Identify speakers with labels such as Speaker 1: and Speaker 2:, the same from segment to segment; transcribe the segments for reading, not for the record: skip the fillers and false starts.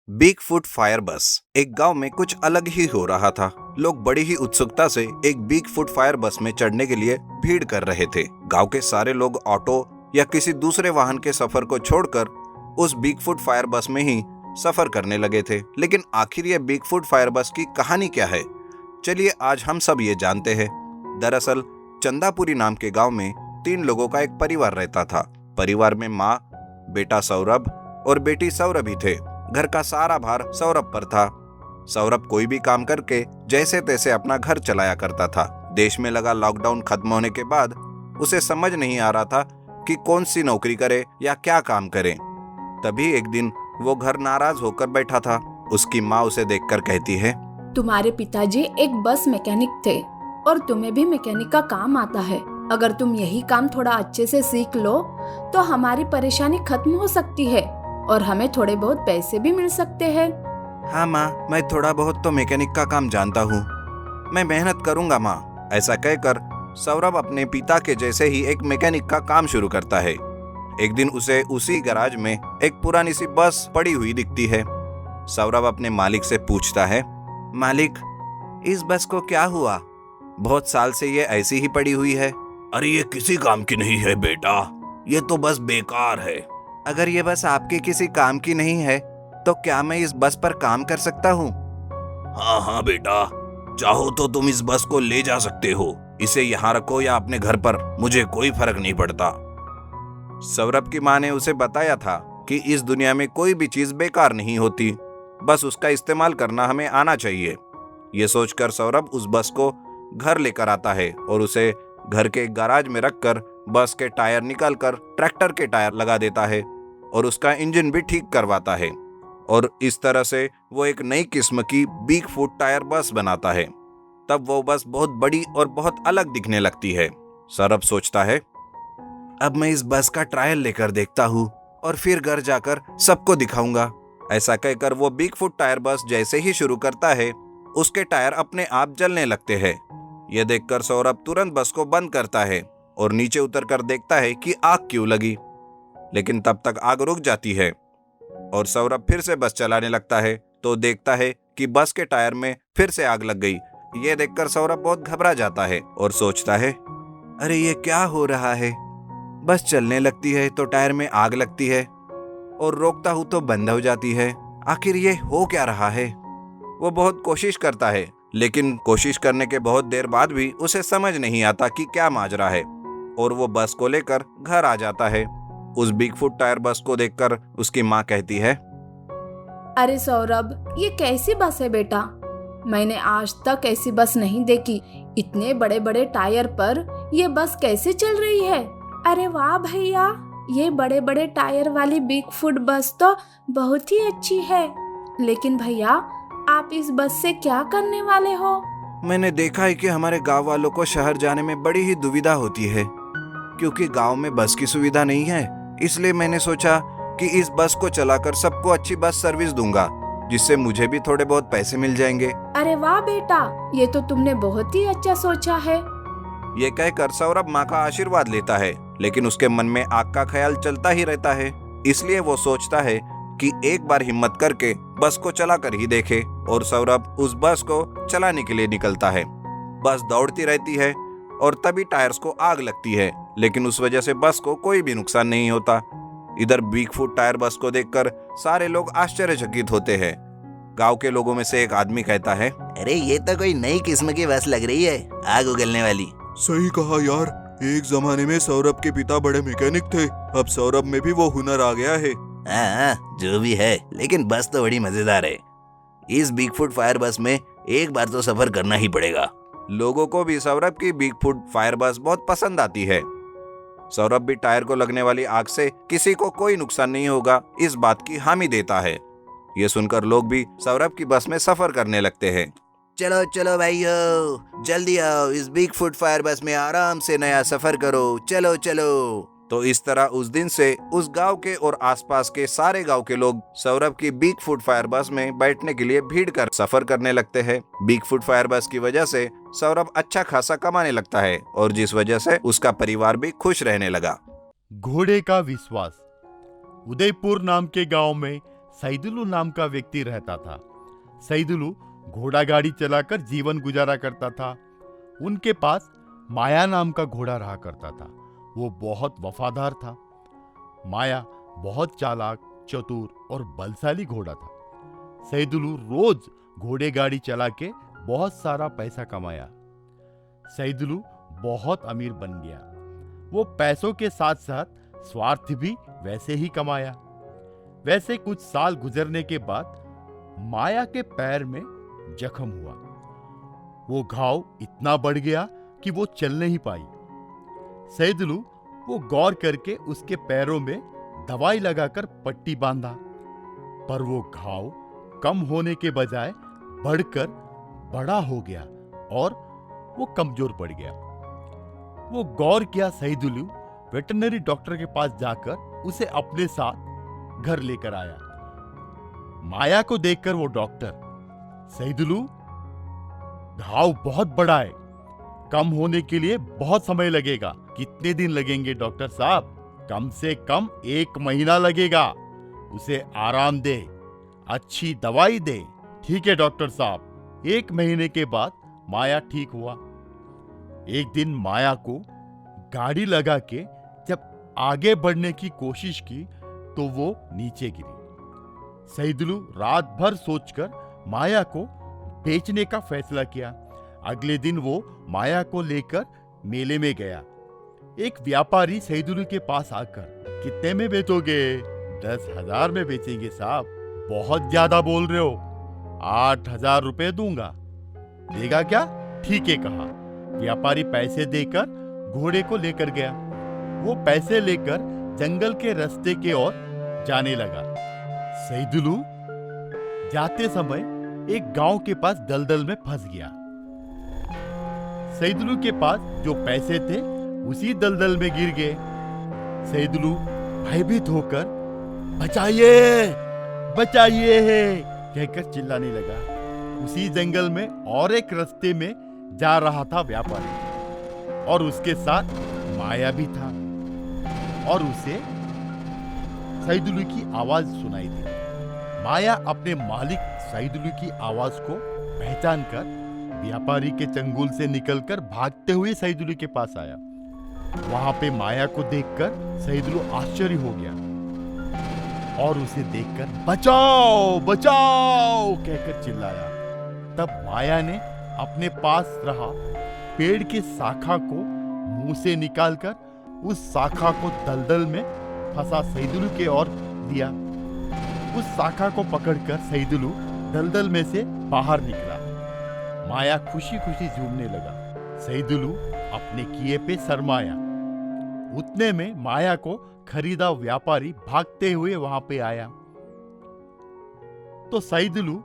Speaker 1: Big foot fire बस। एक गांव में कुछ अलग ही हो रहा था। लोग बड़ी ही उत्सुकता से एक बिग फुट फायर बस में चढ़ने के लिए भीड़ कर रहे थे। गांव के सारे लोग ऑटो या किसी दूसरे वाहन के सफर को छोड़कर उस बिग फुट फायर बस में ही सफर करने लगे थे। लेकिन आखिर ये बिग फुट फायर बस की कहानी क्या है, चलिए आज हम सब ये जानते हैं। दरअसल चंदापुरी नाम के गांव में 3 लोगों का एक परिवार रहता था। परिवार में माँ, बेटा सौरभ और बेटी सौरभी थे। घर का सारा भार सौरभ पर था। सौरभ कोई भी काम करके जैसे तैसे अपना घर चलाया करता था। देश में लगा लॉकडाउन खत्म होने के बाद उसे समझ नहीं आ रहा था कि कौन सी नौकरी करे या क्या काम करे। तभी एक दिन वो घर नाराज होकर बैठा था। उसकी माँ उसे देखकर कहती है,
Speaker 2: तुम्हारे पिताजी एक बस मैकेनिक थे और तुम्हें भी मैकेनिक का काम आता है। अगर तुम यही काम थोड़ा अच्छे से सीख लो तो हमारी परेशानी खत्म हो सकती है और हमें थोड़े बहुत पैसे भी मिल सकते हैं।
Speaker 1: हाँ माँ, मैं थोड़ा बहुत तो मैकेनिक का काम जानता हूँ, मैं मेहनत करूँगा माँ। ऐसा कहकर सौरभ अपने पिता के जैसे ही एक मैकेनिक का काम शुरू करता है। एक दिन उसे उसी गैराज में एक पुरानी सी बस पड़ी हुई दिखती है। सौरभ अपने मालिक से पूछता है, मालिक, इस बस को क्या हुआ? बहुत साल से ये ऐसी ही पड़ी हुई है।
Speaker 3: अरे ये किसी काम की नहीं है बेटा, ये तो बस बेकार है।
Speaker 1: अगर ये बस आपके किसी काम की नहीं है तो क्या मैं इस बस पर काम कर सकता हूँ?
Speaker 3: हाँ हाँ बेटा, चाहो तो तुम इस बस को ले जा सकते हो। इसे यहाँ रखो या अपने घर पर, मुझे कोई फर्क नहीं पड़ता।
Speaker 1: सौरभ की माँ ने उसे बताया था कि इस दुनिया में कोई भी चीज बेकार नहीं होती, बस उसका इस्तेमाल करना हमें आना चाहिए। ये सोचकर सौरभ उस बस को घर लेकर आता है और उसे घर के गैराज में रखकर बस के टायर निकालकर ट्रैक्टर के टायर लगा देता है और उसका इंजन भी ठीक करवाता है। और इस तरह से वो एक नई किस्म की बिग फुट टायर बस बनाता है। तब वो बस बहुत बड़ी और बहुत अलग दिखने लगती है। सौरभ सोचता है, अब मैं इस बस का ट्रायल लेकर देखता हूँ और फिर घर जाकर सबको दिखाऊंगा। ऐसा कहकर वो बिग फुट टायर बस जैसे ही शुरू करता है, उसके टायर अपने आप जलने लगते हैं। यह देखकर सौरभ तुरंत बस को बंद करता है और नीचे उतरकर देखता है कि आग क्यों लगी। लेकिन तब तक आग रुक जाती है और सौरभ फिर से बस चलाने लगता है तो देखता है कि बस के टायर में फिर से आग लग गई। यह देखकर सौरभ बहुत घबरा जाता है और सोचता है, अरे ये क्या हो रहा है? बस चलने लगती है तो टायर में आग लगती है और रोकता हूं तो बंद हो जाती है। आखिर ये हो क्या रहा है? वो बहुत कोशिश करता है, लेकिन कोशिश करने के बहुत देर बाद भी उसे समझ नहीं आता कि क्या माजरा है और वो बस को लेकर घर आ जाता है। उस बिग फुट टायर बस को देखकर उसकी माँ कहती है,
Speaker 2: अरे सौरभ, ये कैसी बस है बेटा? मैंने आज तक ऐसी बस नहीं देखी। इतने बड़े बड़े टायर पर ये बस कैसे चल रही है? अरे वाह भैया, ये बड़े बड़े टायर वाली बिग फुट बस तो बहुत ही अच्छी है। लेकिन भैया, आप इस बस से क्या करने वाले हो?
Speaker 1: मैंने देखा है कि हमारे गांव वालों को शहर जाने में बड़ी ही दुविधा होती है, क्योंकि गांव में बस की सुविधा नहीं है। इसलिए मैंने सोचा कि इस बस को चलाकर सबको अच्छी बस सर्विस दूंगा, जिससे मुझे भी थोड़े बहुत पैसे मिल जाएंगे।
Speaker 2: अरे वाह बेटा, ये तो तुमने बहुत ही अच्छा सोचा है।
Speaker 1: ये कहकर सौरभ माँ का आशीर्वाद लेता है, लेकिन उसके मन में आग का ख्याल चलता ही रहता है। इसलिए वो सोचता है कि एक बार हिम्मत करके बस को चला कर ही देखे और सौरभ उस बस को चलाने के लिए निकलता है। बस दौड़ती रहती है और तभी टायर्स को आग लगती है, लेकिन उस वजह से बस को कोई भी नुकसान नहीं होता। इधर बिग फुट टायर बस को देखकर सारे लोग आश्चर्यचकित होते हैं। गांव के लोगों में से एक आदमी कहता है,
Speaker 4: अरे ये तो कोई नई किस्म की बस लग रही है, आग उगलने वाली।
Speaker 5: सही कहा यार, एक जमाने में सौरभ के पिता बड़े मैकेनिक थे, अब सौरभ में भी वो हुनर आ गया है।
Speaker 4: हाँ, जो भी है, लेकिन बस तो बड़ी मजेदार है। इस बिग फुट फायर बस में एक बार तो सफर करना ही पड़ेगा।
Speaker 1: लोगों को भी सौरभ की बिग फुट फायर बस बहुत पसंद आती है। सौरभ भी टायर को लगने वाली आग से किसी को कोई नुकसान नहीं होगा, इस बात की हामी देता है। ये सुनकर लोग भी सौरभ की बस में सफर करने लगते हैं।
Speaker 4: चलो चलो भाइयों, जल्दी आओ, इस बिग फुट फायर बस में आराम से नया सफर करो, चलो चलो।
Speaker 1: तो इस तरह उस दिन से उस गांव के और आसपास के सारे गांव के लोग सौरभ की बिग फुट फायर बस में बैठने के लिए भीड़ कर सफर करने लगते हैं। बिग फुट फायर बस की वजह से सौरभ अच्छा खासा कमाने लगता है और जिस वजह से उसका परिवार भी खुश रहने लगा।
Speaker 6: घोड़े का विश्वास। उदयपुर नाम के गांव में सईदुलू नाम का व्यक्ति रहता था। सईदुलू घोड़ा गाड़ी चलाकर जीवन गुजारा करता था। उनके पास माया नाम का घोड़ा रहा करता था। वो बहुत वफादार था। माया बहुत चालाक, चतुर और बलशाली घोड़ा था। सईदुलू रोज घोड़े गाड़ी चला के बहुत सारा पैसा कमाया। सईदुलू बहुत अमीर बन गया। वो पैसों के साथ साथ स्वार्थ भी वैसे ही कमाया। वैसे कुछ साल गुजरने के बाद माया के पैर में जख्म हुआ। वो घाव इतना बढ़ गया कि वो चल नहीं पाई। सईदुलू वो गौर करके उसके पैरों में दवाई लगाकर पट्टी बांधा, पर वो घाव कम होने के बजाय बढ़कर बड़ा हो गया और वो कमजोर पड़ गया। वो गौर किया सईदुलू वेटरनरी डॉक्टर के पास जाकर उसे अपने साथ घर लेकर आया। माया को देखकर वो डॉक्टर, सईदुलू घाव बहुत बड़ा है, कम होने के लिए बहुत समय लगेगा। कितने दिन लगेंगे डॉक्टर साहब? कम से कम 1 महीना लगेगा। उसे आराम दे, अच्छी दवाई दे। ठीक है डॉक्टर साहब। 1 महीने के बाद माया ठीक हुआ। एक दिन माया को गाड़ी लगा के जब आगे बढ़ने की कोशिश की तो वो नीचे गिरी। सईदुलू रात भर सोचकर माया को बेचने का फैसला किया। अगले दिन वो माया को लेकर मेले में गया। एक व्यापारी सईदुलू के पास आकर, कितने में बेचोगे? 10,000 में बेचेंगे साहब। बहुत ज्यादा बोल रहे हो। 8,000 रुपए दूंगा। देगा क्या? ठीक है कहा। व्यापारी पैसे देकर घोड़े को लेकर गया। वो पैसे लेकर जंगल के रास्ते की ओर जाने लगा। सईदुलू जाते समय एक गांव के पास दलदल में फंस गया। सईदुलू के पास जो पैसे थे उसी दलदल में गिर गए। सईदुलू भयभीत होकर बचाइए बचाइए कहकर चिल्लाने लगा। उसी जंगल में और एक रास्ते में जा रहा था व्यापारी, और उसके साथ माया भी था, और उसे सईदुलू की आवाज सुनाई दी। माया अपने मालिक सईदुलू की आवाज को पहचान कर व्यापारी के चंगुल से निकलकर भागते हुए सईदुलू के पास आया। वहां पे माया को देखकर सईदुलू आश्चर्य हो गया और उसे देखकर बचाओ बचाओ कहकर चिल्लाया। तब माया ने अपने पास रहा पेड़ की शाखा को मुंह से निकालकर उस शाखा को दलदल में फंसा सईदुलू के ओर दिया। उस शाखा को पकड़कर सईदुलू दलदल में से बाहर निकला। माया खुशी खुशी झूमने लगा। सईदुलू अपने किए पे शर्माया। उतने में माया को खरीदा व्यापारी भागते हुए वहां पे आया। तो सईदुलू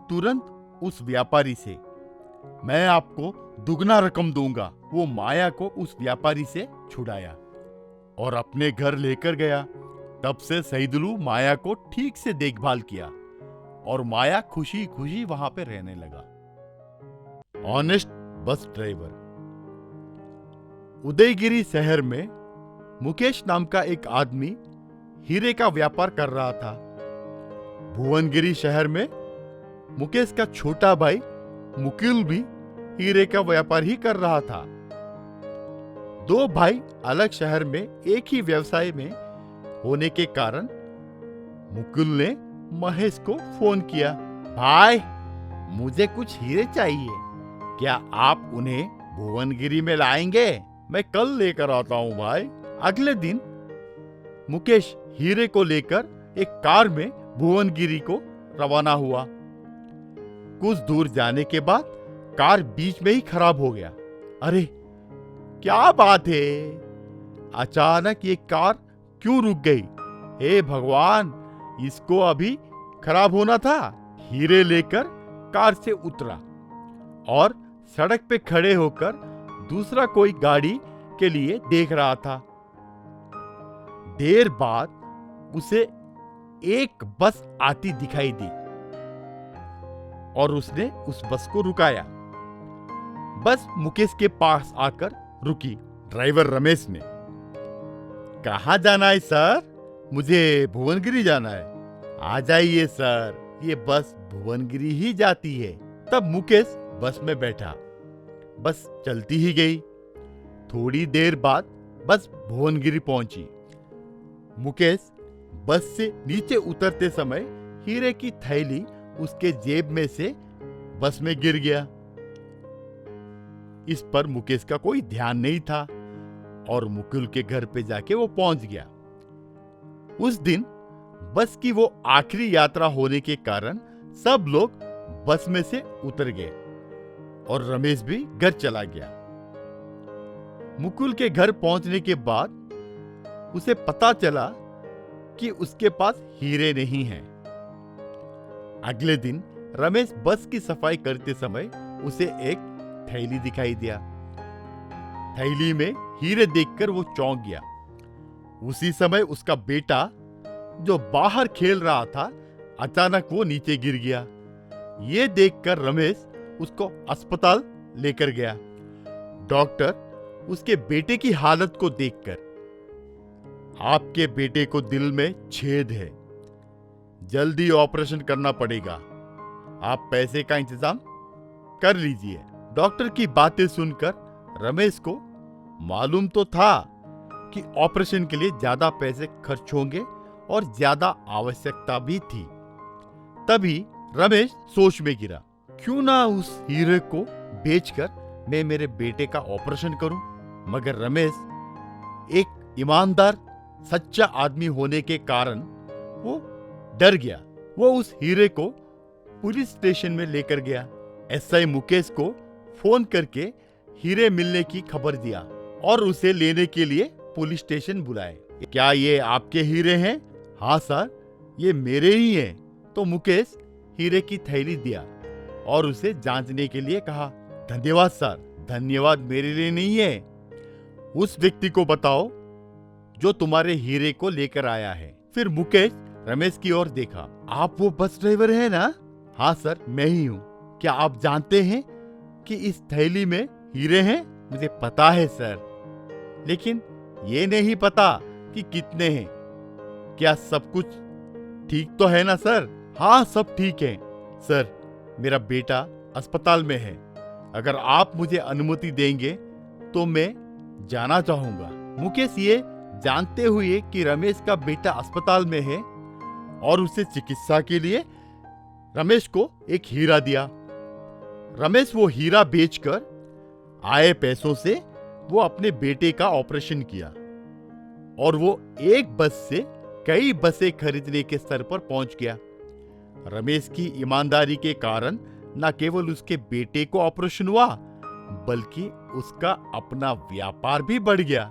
Speaker 6: तुरंत उस व्यापारी से, मैं आपको दुगना रकम दूंगा। वो माया को उस व्यापारी से छुड़ाया और अपने घर लेकर गया। तब से सईदुलू माया को ठीक से देखभाल किया और माया खुशी खुशी वहां पे रहने लगा। Honest bus driver. उदयगिरी शहर में मुकेश नाम का एक आदमी हीरे का व्यापार कर रहा था। भुवनगिरी शहर में मुकेश का छोटा भाई मुकुल भी हीरे का व्यापार ही कर रहा था। 2 भाई अलग शहर में एक ही व्यवसाय में होने के कारण मुकुल ने महेश को फोन किया, भाई मुझे कुछ हीरे चाहिए, क्या आप उन्हें भुवनगिरी में लाएंगे? मैं कल लेकर आता हूं भाई। अगले दिन मुकेश हीरे को लेकर एक कार में भुवनगिरी को रवाना हुआ। कुछ दूर जाने के बाद कार बीच में ही खराब हो गया। अरे क्या बात है, अचानक ये कार क्यों रुक गई? हे भगवान, इसको अभी खराब होना था। हीरे लेकर कार से उतरा और सड़क पे खड़े होकर दूसरा कोई गाड़ी के लिए देख रहा था। देर बाद उसे एक बस आती दिखाई दी और उसने उस बस को रुकाया। बस मुकेश के पास आकर रुकी। ड्राइवर रमेश ने, कहाँ जाना है सर? मुझे भुवनगिरी जाना है। आ जाइए सर, ये बस भुवनगिरी ही जाती है। तब मुकेश बस में बैठा। बस चलती ही गई। थोड़ी देर बाद बस भुवनगिरी पहुंची। मुकेश बस से नीचे उतरते समय हीरे की थैली उसके जेब में से बस में गिर गया। इस पर मुकेश का कोई ध्यान नहीं था और मुकुल के घर पे जाके वो पहुंच गया। उस दिन बस की वो आखिरी यात्रा होने के कारण सब लोग बस में से उतर गए और रमेश भी घर चला गया। मुकुल के घर पहुंचने के बाद उसे पता चला कि उसके पास हीरे नहीं हैं। अगले दिन रमेश बस की सफाई करते समय उसे एक थैली दिखाई दिया। थैली में हीरे देखकर वो चौंक गया। उसी समय उसका बेटा जो बाहर खेल रहा था, अचानक वो नीचे गिर गया। ये देखकर रमेश उसको अस्पताल लेकर गया। डॉक्टर उसके बेटे की हालत को देखकर, आपके बेटे को दिल में छेद है, जल्दी ऑपरेशन करना पड़ेगा, आप पैसे का इंतजाम कर लीजिए। डॉक्टर की बातें सुनकर रमेश को मालूम तो था कि ऑपरेशन के लिए ज्यादा पैसे खर्च होंगे और ज्यादा आवश्यकता भी थी। तभी रमेश सोच में गिरा, क्यों ना उस हीरे को बेचकर मैं मेरे बेटे का ऑपरेशन करूं। मगर रमेश एक ईमानदार सच्चा आदमी होने के कारण वो डर गया। वो उस हीरे को पुलिस स्टेशन में लेकर गया। एसआई मुकेश को फोन करके हीरे मिलने की खबर दिया और उसे लेने के लिए पुलिस स्टेशन बुलाए। क्या ये आपके हीरे हैं? हाँ सर, ये मेरे ही हैं। तो मुकेश हीरे की थैली दिया और उसे जांचने के लिए कहा। धन्यवाद सर, धन्यवाद मेरे लिए नहीं है, उस व्यक्ति को बताओ जो तुम्हारे हीरे को लेकर आया है। फिर मुकेश रमेश की ओर देखा। आप वो बस ड्राइवर है ना? हाँ सर, मैं ही हूँ। क्या आप जानते हैं कि इस थैली में हीरे हैं? मुझे पता है सर, लेकिन ये नहीं पता कि कितने हैं। क्या सब कुछ ठीक तो है ना सर? हाँ, सब ठीक है सर, मेरा बेटा अस्पताल में है। अगर आप मुझे अनुमति देंगे तो मैं जाना चाहूंगा। मुकेश ये जानते हुए कि रमेश का बेटा अस्पताल में है और उसे चिकित्सा के लिए रमेश को एक हीरा दिया। रमेश वो हीरा बेचकर आए पैसों से वो अपने बेटे का ऑपरेशन किया और वो एक बस से कई बसें खरीदने के स्तर पर पहुंच गया। रमेश की ईमानदारी के कारण न केवल उसके बेटे को ऑपरेशन हुआ, बल्कि उसका अपना व्यापार भी बढ़ गया।